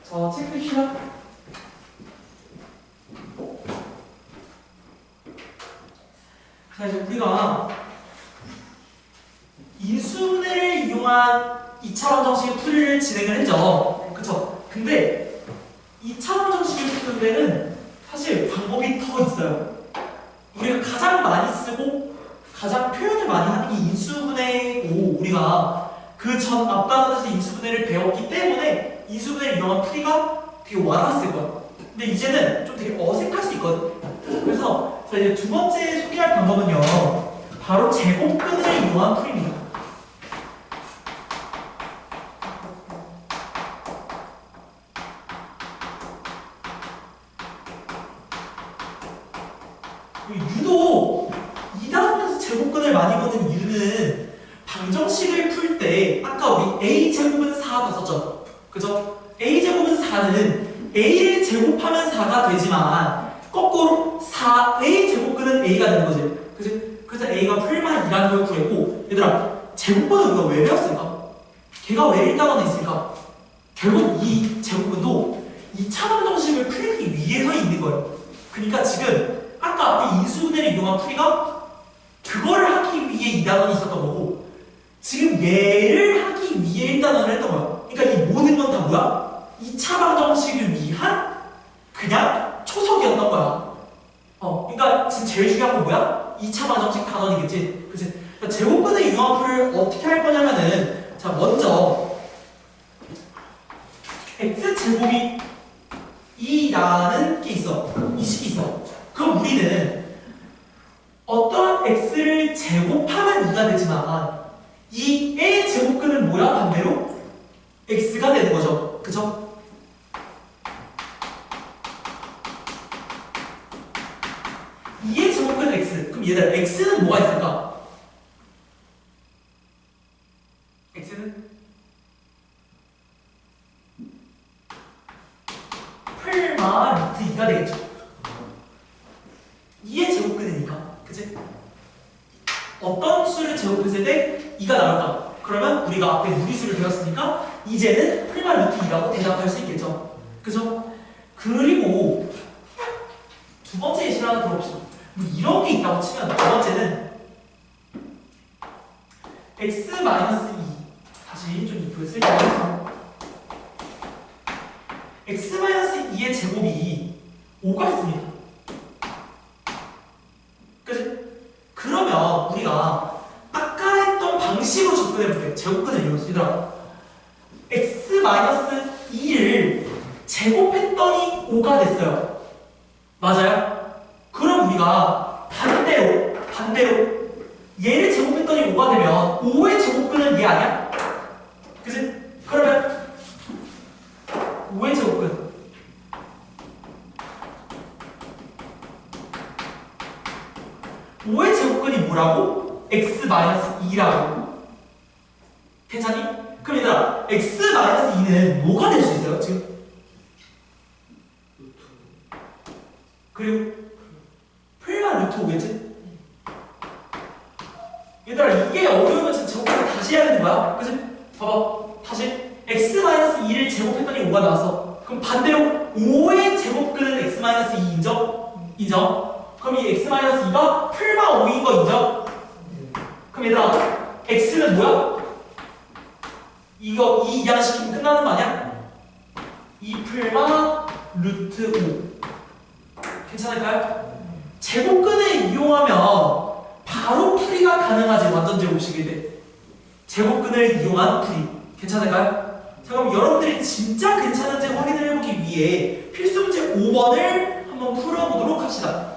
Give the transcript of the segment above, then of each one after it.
자, 체크해주시나? 자, 이제 우리가 인수분해를 이용한 2차원 정식의 풀이를 진행을 했죠. 그쵸? 근데 2차원 정식을 푸는 데는 사실 방법이 더 있어요. 우리가 가장 많이 쓰고 가장 표현을 많이 하는 게 인수분해고, 우리가 그 전 앞단원에서 인수분해를 배웠기 때문에 인수분해를 이용한 풀이가 되게 와닿았을 거야. 근데 이제는 좀 되게 어색할 수 있거든. 그래서 자, 이제 두 번째 소개할 방법은요, 바로 제곱근을 이용한 풀이입니다. 유독 2단원에서 제곱근을 많이 보는 이유는 방정식을 풀 때 아까 우리 a제곱은 4 봤었죠? 그죠? a제곱은 4는 a를 제곱하면 4가 되지만 거꾸로 4의 제곱근은 a가 되는 거지. 그치? 그래서 a가 풀만 2라는 걸 구했고, 얘들아 제곱근은 우리가 왜 배웠을까? 걔가 왜 1단원에 있을까? 결국 이 제곱근도 2차원 정식을 풀기 위해서 있는 거예요. 그러니까 지금 아까 앞에 인수분해를 이용한 풀이가 그거를 하기 위해 2단원이 있었던 거고, 지금 얘를 하기 위해 1단원을 했던 거야. 그러니까 이 모든 건 다 뭐야? 2차 방정식을 위한 그냥 초석이었던 거야. 그러니까 지금 제일 중요한 건 뭐야? 2차 방정식 단원이겠지. 그치? 그러니까 제곱근의 이용한 풀을 어떻게 할 거냐면은, 자, 먼저 x제곱이 2라는 게 있어. 이 식이 있어. 그럼 우리는 어떤 x를 제곱하면 2가 되지만 이 a의 제곱근은 뭐야? 반대로 x가 되는 거죠. 그쵸? 이의 제곱근 x. 그럼 얘들아 x는 뭐가 있을까? x는 풀만 루트 2가 되겠죠. 2의 제곱근이니까. 그치? 어떤 수를 제곱했을 때 2가 나올까? 그러면 우리가 앞에 무리수를 배웠으니까 이제는 풀만 루트 2라고 대답할 수 있겠죠. 그죠? 그리고 두 번째 예시를 하나 들어봅시다. 뭐 이런 게 있다고 치면, 두 번째는 x-2, 다시 좀 이쁘게 쓸게요. x-2의 제곱이 5가 있습니다. 그치? 그러면 우리가 아까 했던 방식으로 접근해볼게요. 제곱근을 이용해서. x-2를 제곱했더니 5가 됐어요. 맞아요? 그럼 우리가 반대로 얘를 제곱했더니 5가 되면 5의 제곱근은 얘 아니야? 그치? 그러면 5의 제곱근, 제곱근이 뭐라고? x-2라고. 괜찮니? 그럼 얘들아 x-2는 뭐가 될 수 있어요? 지금? 그리고 풀만 루트 5겠지? 얘들아 이게 어려우면 진짜 제곱을 다시 해야 되는 거야. 그치? 봐봐. 다시 x-2를 제곱했더니 5가 나왔어. 그럼 반대로 5의 제곱근은 x-2 인정? 인정? 그럼 이 x-2가 풀만 5인 거 인정? 그럼 얘들아 x는 뭐야? 이거 2 이항시키면 끝나는 거 아니야? 2 풀만 루트 5. 괜찮을까요? 제곱근을 이용하면 바로 풀이가 가능하지. 완전 제곱식일 때 제곱근을 이용한 풀이. 괜찮을까요? 자, 그럼 여러분들이 진짜 괜찮은지 확인을 해보기 위해 필수 문제 5번을 한번 풀어보도록 합시다.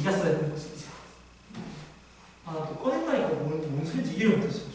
네가 써야 되는 거지 이제. 아, 또 꺼냈다니까 뭔 소리인지 이해를 못했어.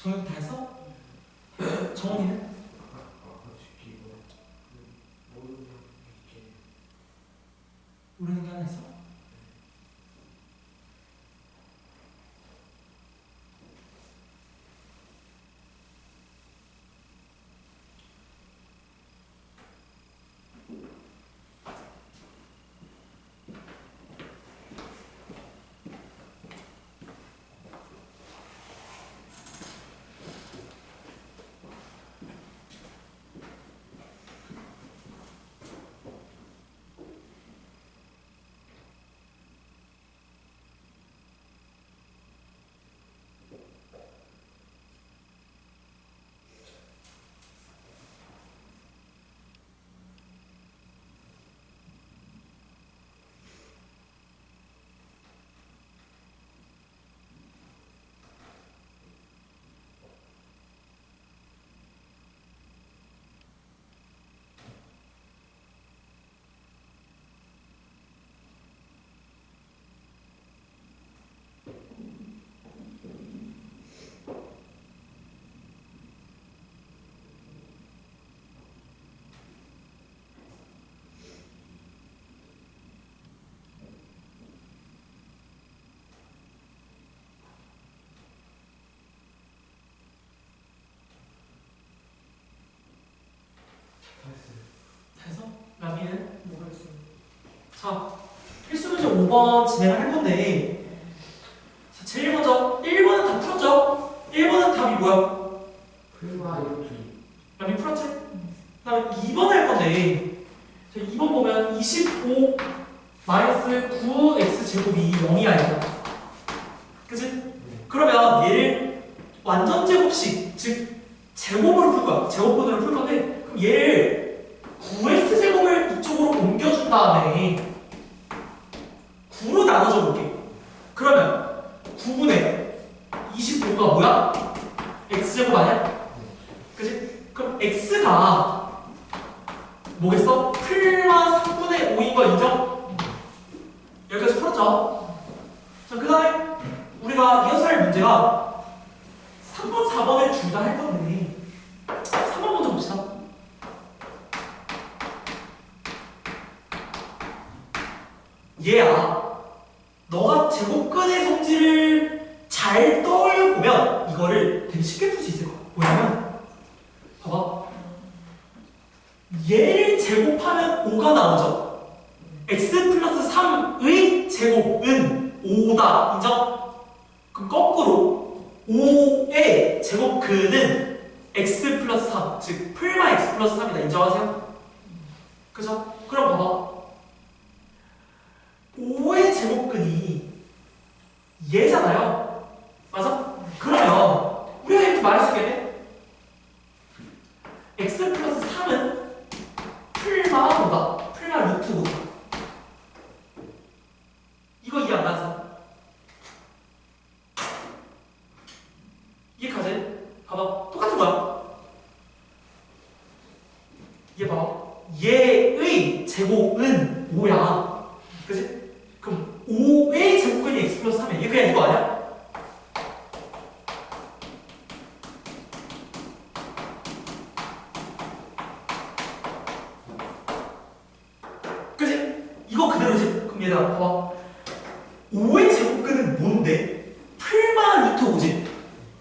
정혁이 다 했어? 정원이는? 모르는 게 하나 있어? 해서 라비는 뭐가 있어? 자, 필수 문제 5번 진행을 할 건데, 자, 제일 먼저 1번은 다 풀었죠? 1번은 답이 뭐야? 풀과 이렇게. 라비 풀었지? 그 다음에 2번 할 건데, 자, 2번 보면 25 마이너스 9x 제곱이 0이야, 얘가. 그치? 그러면 얘를 완전 제곱식, 즉 제곱으로 풀 거야. 제곱분으로 풀 건데, 그럼 얘를 9x 제곱을 이쪽으로 옮겨준 다음에 9로 나눠줘 볼게. 그러면 9분의 25가 뭐야? x제곱 아니야? 그치? 그럼 x가 뭐겠어? 풀마 3분의 5인 거 인정? 여기까지 풀었죠? 자, 그 다음에 우리가 이어서 할 문제가 3번, 4번을 둘 다 할 건데 3번 먼저 봅시다. 얘야, 너가 제곱근의 성질을 잘 떠올려 보면 이거를 되게 쉽게 풀 수 있을 거야. 뭐냐면 봐봐, 얘를 제곱하면 5가 나오죠? x 플러스 3의 제곱은 5다. 인정? 그럼 거꾸로 5의 제곱근은 x 플러스 3, 즉 풀마 x 플러스 3이다. 인정하세요? 그죠? 그럼 봐봐. 5의 제곱근이 얘잖아요. 맞아? 그러면 우리가 이렇게 말할 수 있겠네? x 플러스 3은 풀마 5다. 풀마 루트 5다. 이거 이해 안 가는 사람? 이해가지? 봐봐. 똑같은 거야. 얘 봐봐. 얘의 제곱은 5야. 그치? 그럼 5의 제곱근이 x 플러스 3이야. 얘 그냥 이거 아니야? 그치? 이거 그대로지? 그럼 얘들아 봐봐. 5의 제곱근은 뭔데? 풀마 루트 5지?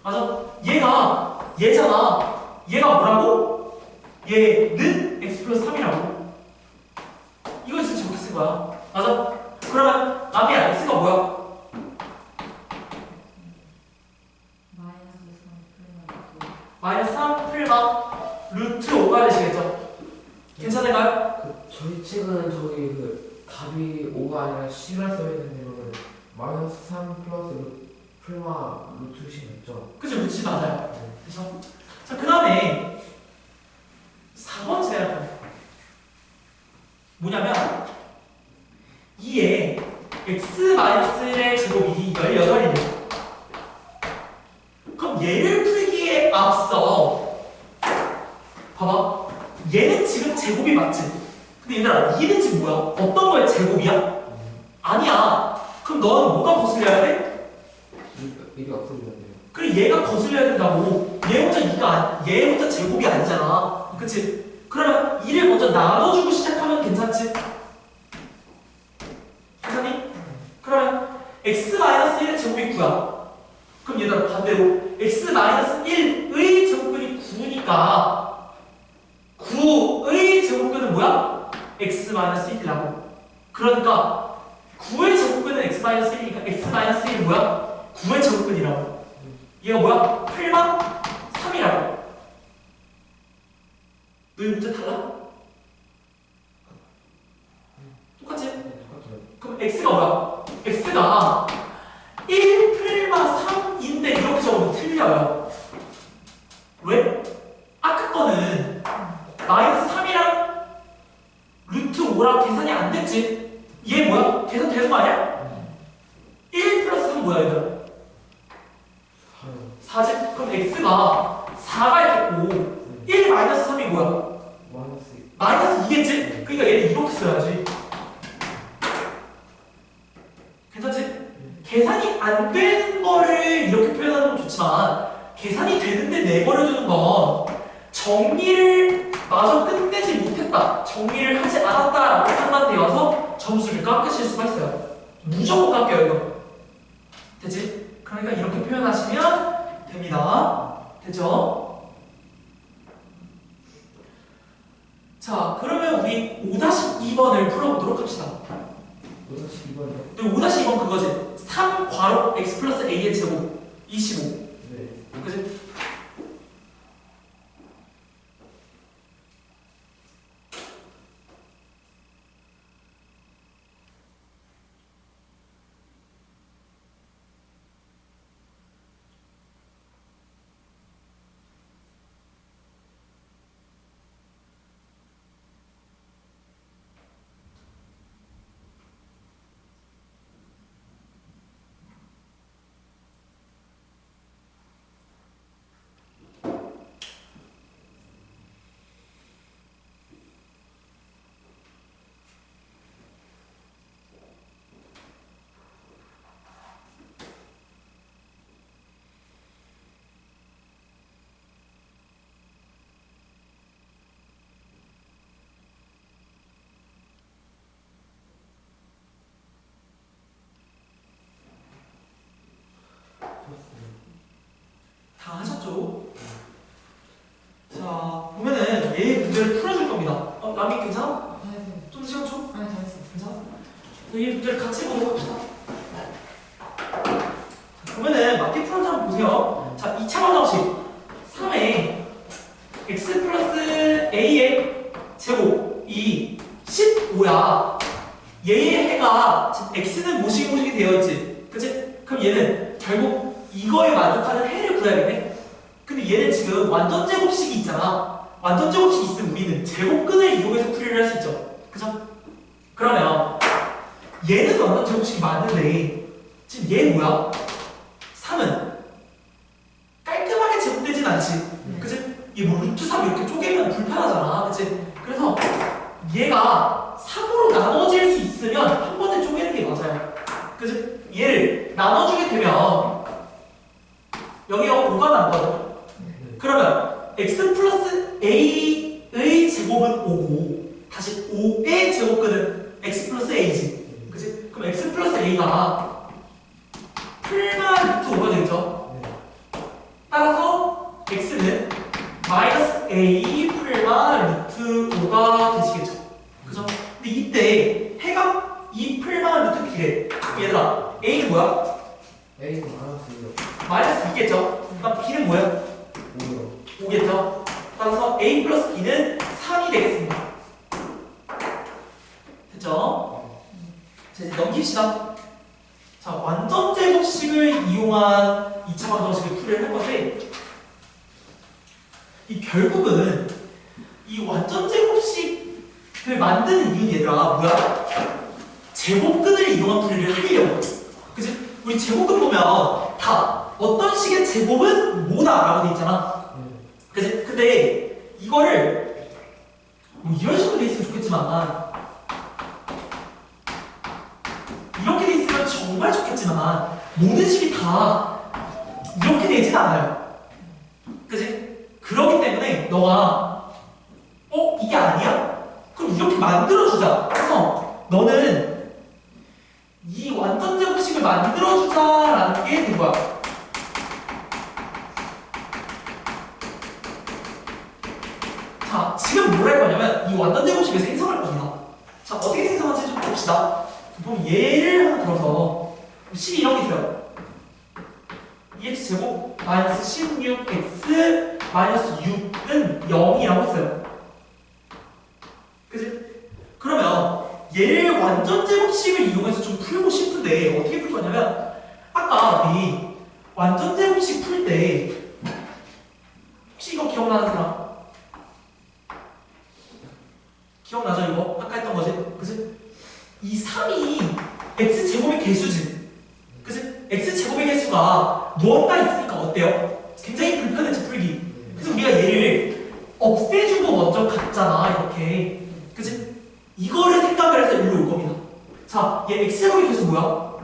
맞아? 얘가 얘잖아. 얘가 뭐라고? 얘는 x 플러스 3이라고. 이거 진짜 저렇게 쓴 거야. 맞아? 그러면 남이야 x가 뭐야? 마이너스 3 풀마 루트 5가 되시겠죠? 괜찮을까요? 그 저희 책은 저기 그 답이 5가 아니라 C가 써있는데 이거는 마이너스 3 플러스 풀마 루트 C 맞죠? 그죠? 루트 맞아요. 그죠? 자, 그 다음에 4번째 뭐냐면 이에 x-의 제곱이 18이네요. 그럼 얘를 풀기에 앞서 봐봐. 얘는 지금 제곱이 맞지? 근데 얘들아, 얘는 지금 뭐야? 어떤 거의 제곱이야? 아니야. 그럼 너는 뭐가 거슬려야 돼? 이게 없어져야 돼요. 그래, 얘가 거슬려야 된다고. 얘 혼자 얘 혼자 제곱이 아니잖아. 그치? 그러면 2를 먼저 나눠주고 시작하면 괜찮지? 괜찮니? 그러면 x-1의 제곱이 9야. 그럼 얘들아 반대로 x-1의 제곱근이 9니까 9의 제곱근은 뭐야? x-1이라고. 그러니까 9의 제곱근은 x-1이니까 x-1이 뭐야? 9의 제곱근이라고. 얘가 뭐야? 8만 3이라고. 너희 문제 달라? 똑같지? 똑같아요. 그럼 x가 뭐야? x가 1 풀마 3인데 이렇게 적으면 틀려요. 왜? 아까 거는 마이너스 3이랑 루트 5랑 계산이 안 됐지? 얘 뭐야? 계산 되는 거 아니야? 1 플러스 3 뭐야 얘들아? 4지? 그럼 x가 4가 있겠고 1 마이너스 3이 뭐야? 마이너스 2겠지? 그러니까 얘는 이렇게 써야지. 괜찮지? 계산이 안 되는 거를 이렇게 표현하는 건 좋지만 계산이 되는데 내버려두는 건 정리를 마저 끝내지 못했다, 정리를 하지 않았다라고 판단되어서 점수를 깎으실 수가 있어요. 무조건 깎여요 이거. 되지? 그러니까 이렇게 표현하시면 됩니다. 됐죠? 자, 그러면 우리 5-2번을 풀어보도록 합시다. 5-2번이요? 5-2번 그거지. 3 괄호 x 플러스 a의 제곱 25. 네. 그지? 다 하셨죠? 자, 보면은 얘 문제를 풀어줄 겁니다. 남이 괜찮아? 좀 더 시간 줘? 아니 잘했어. 괜찮아? 이 문제를 같이 보도록 합시다. 그러면은 맞게 풀어서 한번 보세요. 자, 2차 방정식 3에 x 플러스 a의 제곱이 15야. 얘의 해가 지금 x는 모시기 되어 있지. 그치? 그럼 얘는 결국 이거에 만족하는 해를 구해야겠네. 근데 얘는 지금 완전 제곱식이 있잖아. 완전 제곱식이 있으면 우리는 제곱근을 이용해서 풀이를 할 수 있죠. 그죠? 그러면 얘는 완전 제곱식이 맞는데 지금 얘 뭐야? 3은 깔끔하게 제곱되진 않지. 그치? 얘 뭐 루트 3 이렇게 쪼개면 불편하잖아. 그치? 그래서 얘가 3으로 나눠질 수 있으면 한 번에 쪼개는 게 맞아요. 그치? 얘를 나눠주게 되면 여기가 5가 남거든. 그러면 x 플러스 a의 제곱은 5고 다시 5의 제곱근은 x 플러스 a지. 그치? 그럼 x 플러스 a가 풀마 루트 5가 되겠죠? 따라서 x는 마이너스 a 풀마 루트 5가 되시겠죠? 그죠? 근데 이때 해가 이 풀마 루트 b래. 얘들아, a는 뭐야? A는 마이너스 마이너스 2겠죠? 그럼 b는 뭐야? 5요. 5겠죠? 따라서 a 플러스 b는 3이 되겠습니다. 됐죠? 자, 이제 넘깁시다. 자, 완전 제곱식을 이용한 2차 방정식을 풀이를 할 건데, 이 결국은 이 완전 제곱식을 만드는 이유는 얘들아 뭐야? 제곱근을 이용한 풀이를 하려고. 그치? 우리 제곱근 보면 다 어떤 식의 제곱은 뭐다라고 돼 있잖아. 그치? 근데 이거를 뭐 이런 식으로 돼 있으면 좋겠지만, 이렇게 돼 있으면 정말 좋겠지만 모든 식이 다 이렇게 되진 않아요. 그치? 그렇기 때문에 너가 이게 아니야? 그럼 이렇게 만들어주자. 그래서 너는 이 완전 제곱식을 만들어주자라는 게 된 거야. 자, 지금 뭘 할 거냐면 이 완전 제곱식을 생성할 겁니다. 자, 어떻게 생성할지 좀 봅시다. 그럼 얘를 하나 들어서 식이 이렇게 있어요. 2x제곱 마이너스 16x 마이너스 6은 0이라고 했어요. 그치? 그러면 얘를 완전 제곱식을 이용해서 좀 풀고 싶은데 어떻게 풀 거냐면, 아까 우리 완전 제곱식 풀 때 혹시 이거 기억나는 사람? 기억나죠 이거? 아까 했던 거지? 그치? 이 3이 x제곱의 개수지. 그치? x제곱의 개수가 무언가 있으니까 어때요? 굉장히 불편했지 풀기. 그래서 우리가 얘를 없애주고 먼저 갔잖아 이렇게. 그치? 이거를 생각을 해서 일로 올 겁니다. 자, 얘 x제곱의 개수 뭐야?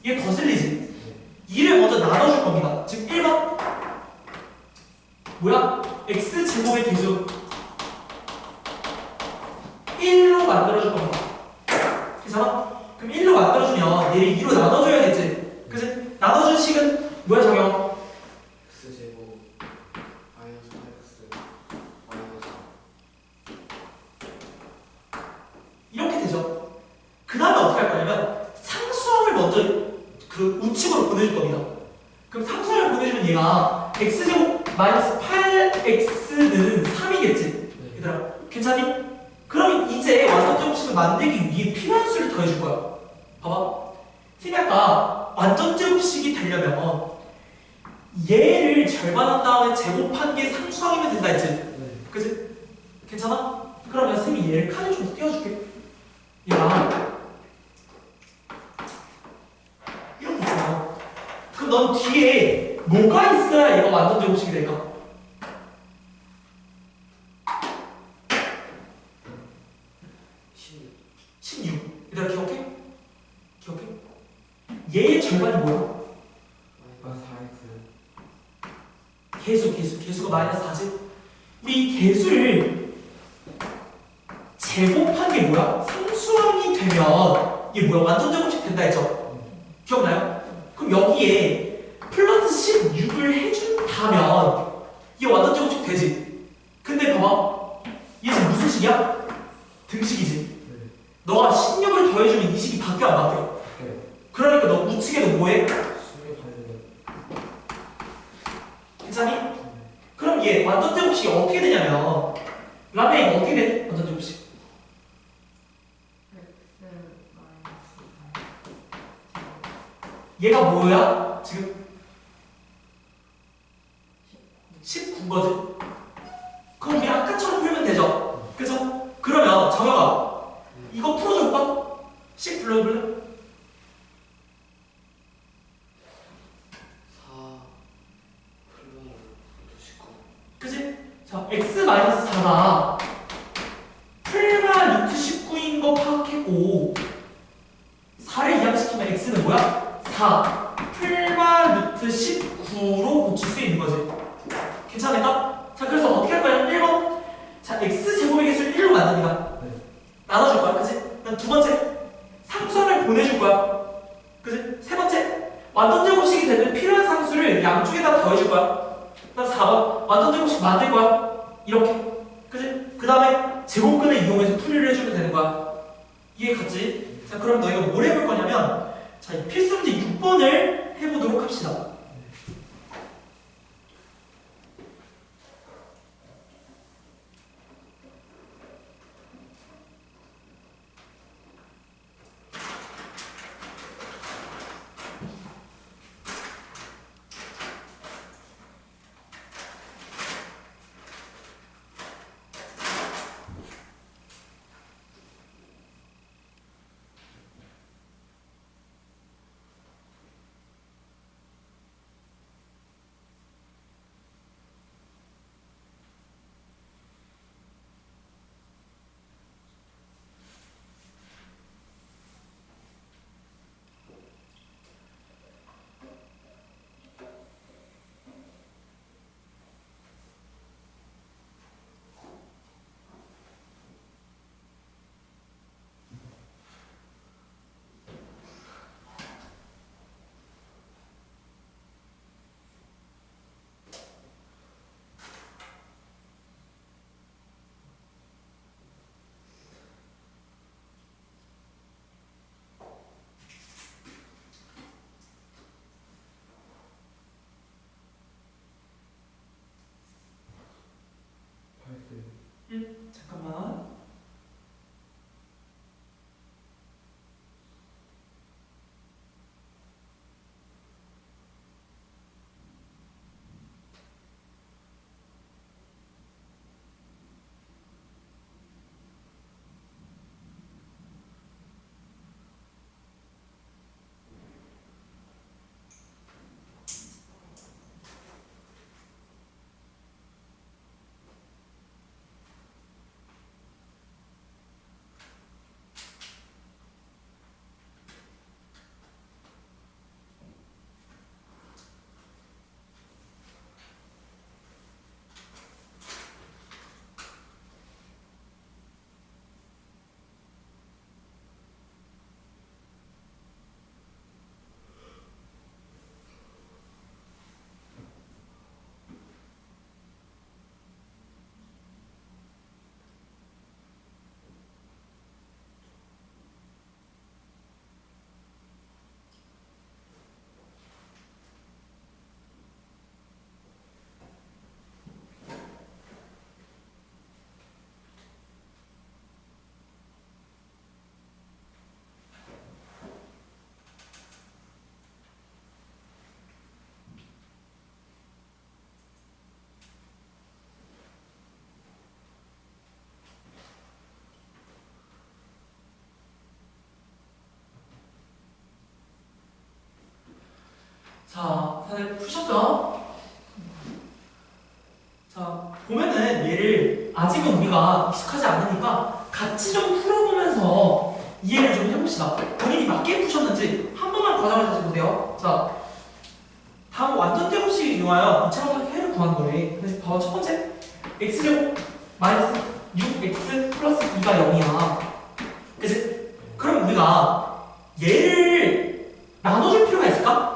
얘 거슬리지? 2를 먼저 나눠줄 겁니다. 즉 1번 뭐야? x제곱의 개수 1로 만들어줄 겁니다. 괜찮아? 그럼 1로 만들어주면 얘를 2로 나눠줘야겠지? 그치? 나눠준 식은 뭐야 정영? X제곱 마이너스 8X 마이너스 이렇게 되죠. 그 다음에 어떻게 할 거냐면 상수항을 먼저 그 우측으로 보내줄 겁니다. 그럼 상수항을 보내주면 얘가 x제곱 마이너스 8x는 3이겠지? 얘들아 괜찮니? 그럼 이제 완전 제곱식을 만들기 위해 필요한 수를 더해줄 거야. 봐봐. 팀이 아까 완전 제곱식이 되려면 얘를 절반한 다음에 제곱한 게 상수항이면 된다 했지? 그치? 괜찮아? 그러면 쌤이 얘를 칸을 좀 띄워줄게. 얘가 이렇게 있잖아. 그럼 넌 뒤에 뭐가 있어야 얘가 완전 제곱식이 될까? 16. 얘들아 기억해? 기억해? 얘의 절반이 뭐야? 마이너스 4X 개수가 마이너스 4지? 우리 개수를 제곱한 게 뭐야? 상수항이 되면 이게 뭐야? 완전 제곱식 된다 했죠? 기억나요? 그럼 여기에 플러스 16을 해준다면 이게 완전 제곱식 되지? 근데 봐봐, 얘 지금 무슨 식이야? 등식이지? 너가 16을 더해주면 20이 바뀌어 안 바뀌어? 네. 그러니까 너 우측에도 뭐해? 16 달려. 괜찮니? 그럼 얘 완전 제곱식이 어떻게 되냐면 라메이가 어떻게 돼? 완전 제곱식 얘가 뭐야? 지금 19거지? 그럼 우리 아까처럼 풀면 되죠? 그죠? 그러면 정혁아 이거 풀어줄까? 10 불러볼래? 4 플러스 19. 그지? 자 x-4가 풀마 루트 19인 거 파악했고 4를 이항시키면 x는 뭐야? 4 풀마 루트 19로 고칠 수 있는 거지 괜찮을까? 자 그래서 어떻게 할 거야? 1번 자 x제곱의 개수를 1로 만듭니다 네. 나눠줄 거야 그지? 그다음 두 번째 상수함을 보내줄 거야 그지? 세 번째 완전 제곱식이 되는 필요한 상수를 양쪽에다 더해줄 거야 그다음 4번 완전 제곱식 만들 거야 이렇게 그지? 그 다음에 제곱근을 이용해서 풀이를 해주면 되는 거야 이해 갔지? 자 그럼 너희가 뭘 해볼 거냐면 자 이 필수 문제 6번을 해보도록 합시다 잠깐만 자, 다들 푸셨죠? 자, 보면은 얘를 아직은 우리가 익숙하지 않으니까 같이 좀 풀어보면서 이해를 좀 해봅시다. 본인이 맞게 푸셨는지 한 번만 과정을 다시 보세요. 자, 다음 완전 제곱식을 이용하여 이차원적 해를 구하는 거래. 그래서 바로 첫 번째, x제곱 마이너스 6x 플러스 2가 0이야. 그치? 그럼 우리가 얘를 나눠줄 필요가 있을까?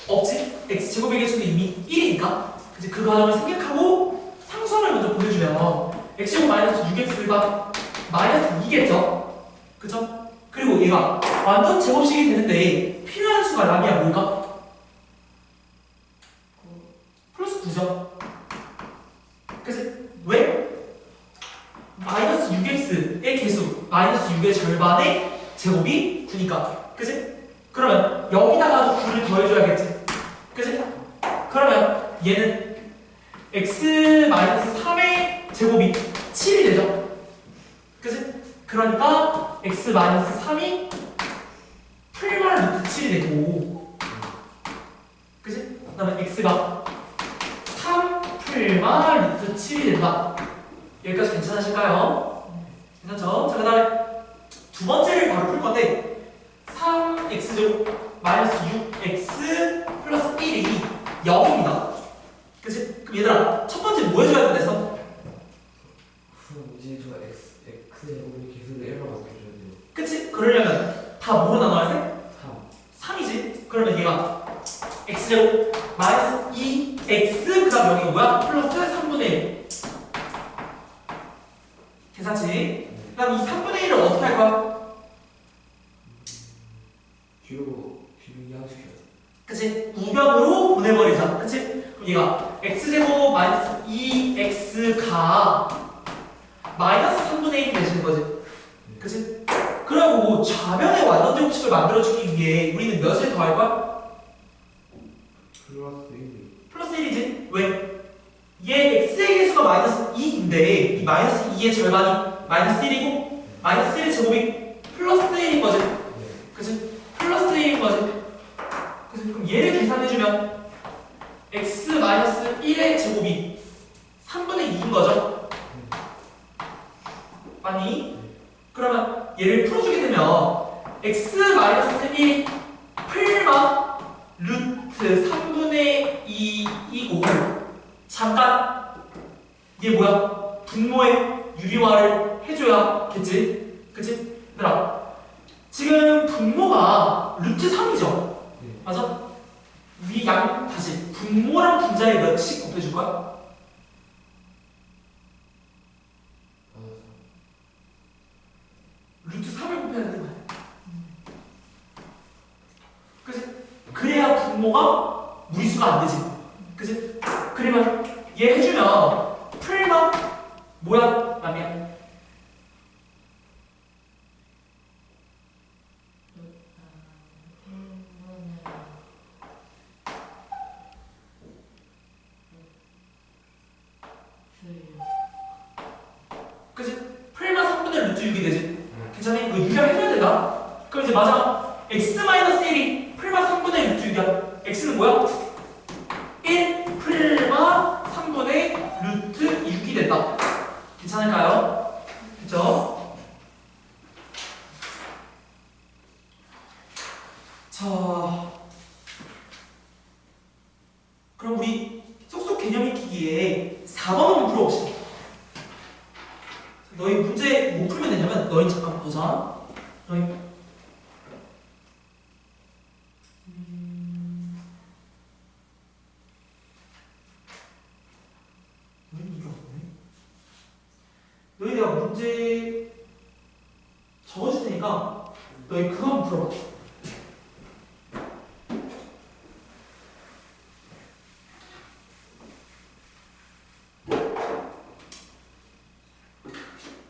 없지? x제곱의 개수는 이미 1이니까 그치? 그 과정을 생략하고 상수함을 먼저 보내주면 x제곱 마이너스 6x가 마이너스 2겠죠? 그죠? 그리고 얘가 완전 제곱식이 되는데 필요한 수가 람이야 뭘까? 플러스 9죠. 그치? 왜? 마이너스 6x의 개수 마이너스 6의 절반의 제곱이 9니까 그치? 그러면 여기다가 9를 더해줘야겠지 그치? 그러면 얘는 x-3의 제곱이 7이 되죠 그치? 그러니까 x-3이 풀만 루트 7이 되고 그치? 그 다음에 x가 3풀만 루트 7이 된다 여기까지 괜찮으실까요? 괜찮죠? 자, 그 다음에 두 번째를 바로 풀 건데 3x제곱 마이너스 6x 플러스 1이 0입니다. 그치? 그럼 얘들아 첫 번째 뭐 해줘야 된댔어? 그럼 이제 저 x제곱의 개수를 1로 바꿔줘야 돼요. 그치? 그러려면 다 뭐로 나눠야 돼? 3. 3이지? 그러면 얘가 x제곱 마이너스 2x 그 다음 여기가 뭐야? 플러스 3분의 1 괜찮지? 그 다음 이 3분의 1을 어떻게 할 거야? 뒤로 이항시켜요. 그치? 우변으로 보내버리자. 그치? 그럼 얘가 x제곱 마이너스 2x가 마이너스 3분의 1이 되시는 거지. 그치? 그리고 좌변의 완전 제곱식을 만들어주기 위해 우리는 몇을 더할 거야? 플러스 1. 플러스 1이지? 왜? 얘 x의 개수가 마이너스 2인데 이 마이너스 2의 절반이 마이너스 1이고 마이너스 1의 제곱이 플러스 1인 거지. 네. 그치? 플러스 1인 거지. 그치? 그럼 얘를 계산해주면 x-1의 제곱이 3분의 2인 거죠? 아니? 그러면 얘를 풀어주게 되면 x-1이 풀마 루트 3분의 2이고 잠깐 얘 뭐야? 분모의 유리화를 해줘야겠지? 그치? 얘들아 지금 분모가 루트 3이죠? 네. 맞아? 위 양 다시 분모랑 분자에 몇씩 곱해줄 거야? 루트 3을 곱해야 되는 거야. 그치? 그래야 분모가 무리수가 안 되지. 그치? 그러면 얘 해주면 풀마 뭐야? 라면 그치? 풀마 3분의 루트 6이 되지. 괜찮니? 이거 유리화 해줘야 된다. 그럼 이제 마지막 x-1이 풀마 3분의 루트 6이야. x는 뭐야? 1 풀마 3분의 루트 6이 된다. 괜찮을까요? 그쵸? 자, 그럼 우리 쏙쏙 개념 익히기에 4번 한번 풀어봅시다. 너희 문제 못 풀면 되냐면 너희 잠깐 보자. 너희 이게 없네. 너희 내가 문제 적어줄 테니까 너희 그거 한번 풀어봐.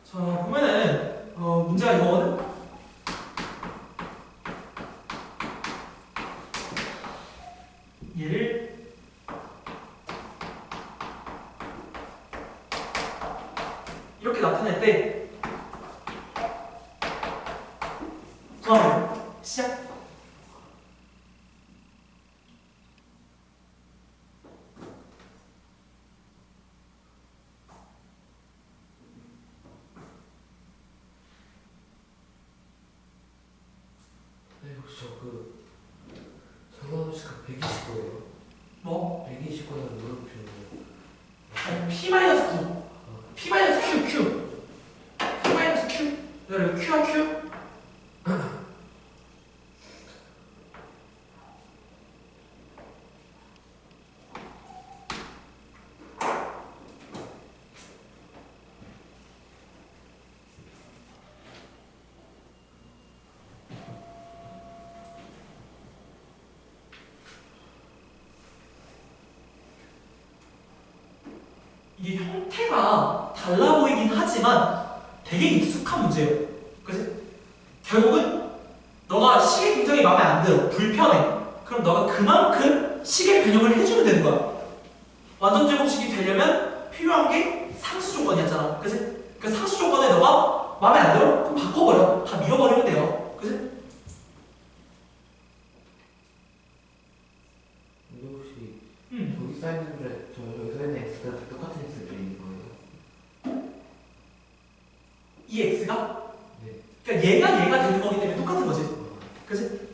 자, 보면은 문제가 이거거든? 얘를 이렇게 나타낼 때 구하면 시작. 네, 혹시 정원우 씨가 129예요? 뭐? 129는 물음표고. 아니, P-9 P-Q Q P-Q 그리고 Q와 Q 이게 형태가 달라 보이긴 하지만 되게 익숙한 문제예요. 그치? 결국은 너가 식이 굉장히 마음에 안 들어. 불편해. 그럼 너가 그만큼 식의 변형을 해주면 되는 거야. 완전 제곱식이 되려면 필요한 게 상수 조건이었잖아. 그치? 그 상수 조건에 너가 마음에 안 들어? 그럼 바꿔버려. 다 밀어버리면 돼요. 그치? 근데 혹시 저기 써있는 게 여기 써있는 x가 똑같은 x들이 있는 거예요? 이 x가? 네. 그러니까 얘가 되는 거기 때문에 똑같은 거지. 그치?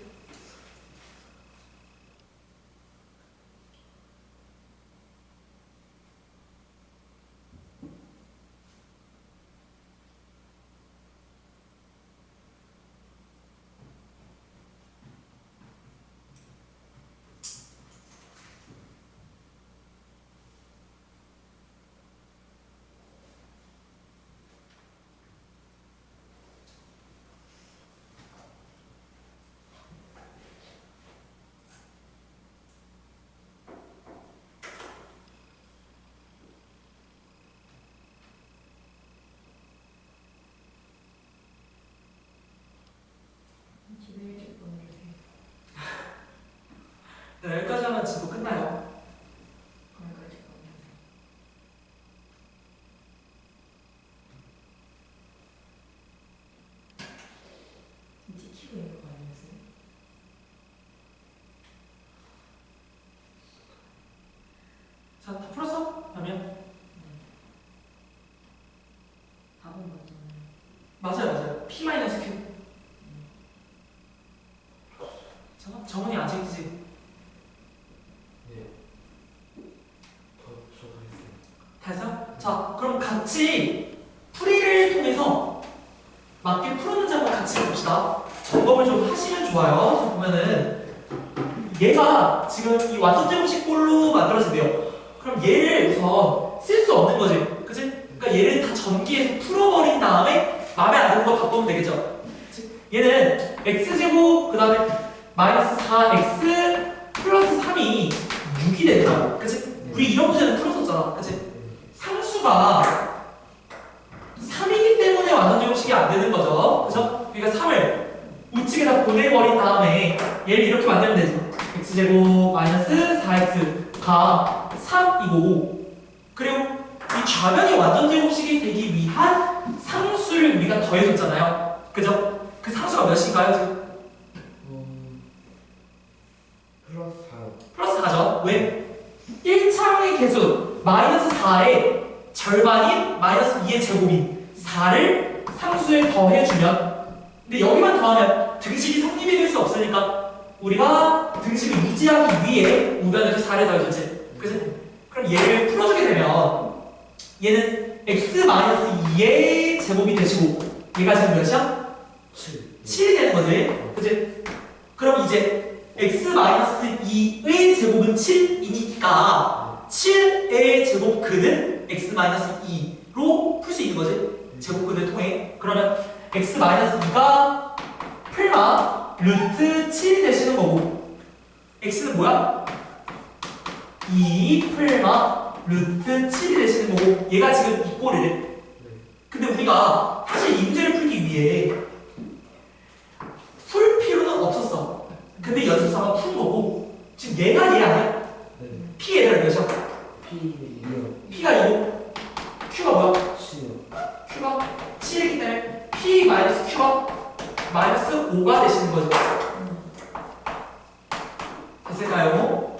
네, 여기까지 하면 지도 끝나요. 찍히고 있는 거 아니었어요? 자, 다 풀었어? 그러면 답은 맞잖아요. 맞아요. P-Q. 정은이 아직이지? 네. 저도 했어요. 다 했어? 자, 그럼 같이 풀이를 통해서 맞게 푸는 작업 같이 해봅시다. 점검을 좀 하시면 좋아요. 자, 보면은 얘가 지금 이 완전 제곱식 꼴로 만들어진대요. 그럼 얘를 우선 쓸 수 없는 거지. 그치? 그러니까 얘를 다 전기에서 풀어버린 다음에 마음에 안 드는 거 바꾸면 되겠죠. 그치? 얘는 x제곱 그 다음에 마이너스 4x 플러스 3이 6이 되는 거야. 그치? 우리 이런 문제는 풀었었잖아. 그치? 상수가 3이기 때문에 완전 제곱식이 안 되는 거죠. 그죠? 그러니까 3을 우측에다 보내버린 다음에 얘를 이렇게 만들면 되죠. x제곱 마이너스 4x가 3이고, 그리고 이 좌변이 완전 제곱식이 되기 위한 상수를 우리가 더해줬잖아요. 그죠? 그 상수가 몇인가요 지금? 플러스 4요. 플러스 4죠. 왜? 1차항의 개수 마이너스 4의 절반인 마이너스 2의 제곱인 4를 상수에 더해주면, 근데 여기만 더하면 등식이 성립이 될 수 없으니까 우리가 등식을 유지하기 위해 우변에서 4를 더해줬지. 그치? 그럼 얘를 풀어주게 되면 얘는 x-2의 제곱이 되시고 얘가 지금 몇이야? 7. 7이 되는 거지. 그치? 그럼 이제 x-2의 제곱은 7이니까 7의 제곱근은 x-2로 풀 수 있는 거지. 제곱근을 통해. 그러면 x-2가 풀마 루트 7이 되시는 거고, x는 뭐야? 2 풀마 루트 7이 되시는 거고, 얘가 지금 이 꼴이래. 근데 우리가 사실 이 문제를 풀기 위해 풀 필요는 없었어. 근데 연습사가 푼 거고, 지금 얘가 얘 아니야? 네. P 얘들아 몇이야? P2요. P가 2고 Q가 뭐야? 7요. Q가 7이기 때문에 P 마이너스 Q가 마이너스 5가 되시는 거죠. 됐을까요?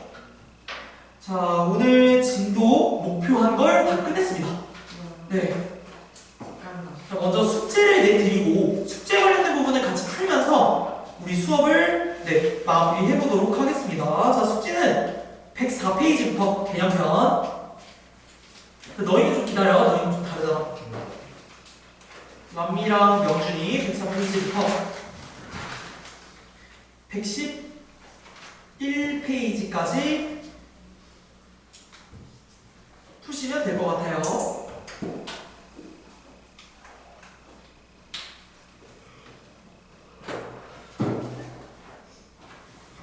자, 오늘 진도 목표한 걸 다 끝냈습니다. 네. 자, 먼저 숙제를 내드리고 숙제 관련된 부분을 같이 풀면서 우리 수업을 마무리해 보도록 하겠습니다. 자, 숙제는 104페이지부터 개념편. 너희는 좀 기다려. 너희는 좀 다르잖아. 남미랑 명준이 104페이지부터 111페이지까지 푸시면 될 것 같아요.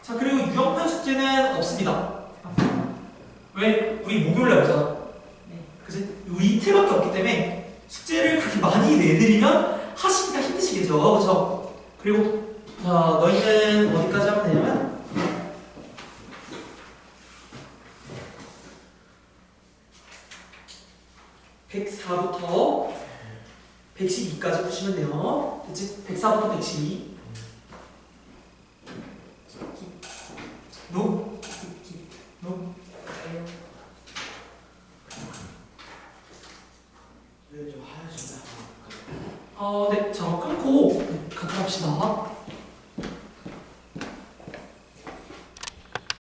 자, 그리고 유형편 숙제는 없습니다. 왜? 우리 목요일날 오잖아. 네. 그치? 거기 때문에 숙제를 그렇게 많이 내드리면 하시기가 힘드시겠죠. 그렇죠? 그리고 너희는 어디까지 하면 되냐면 104부터 112까지 푸시면 돼요. 그치? 104부터 112. 노? 노? 좀 하여준다. 네. 자, 끊고 가도록 합시다.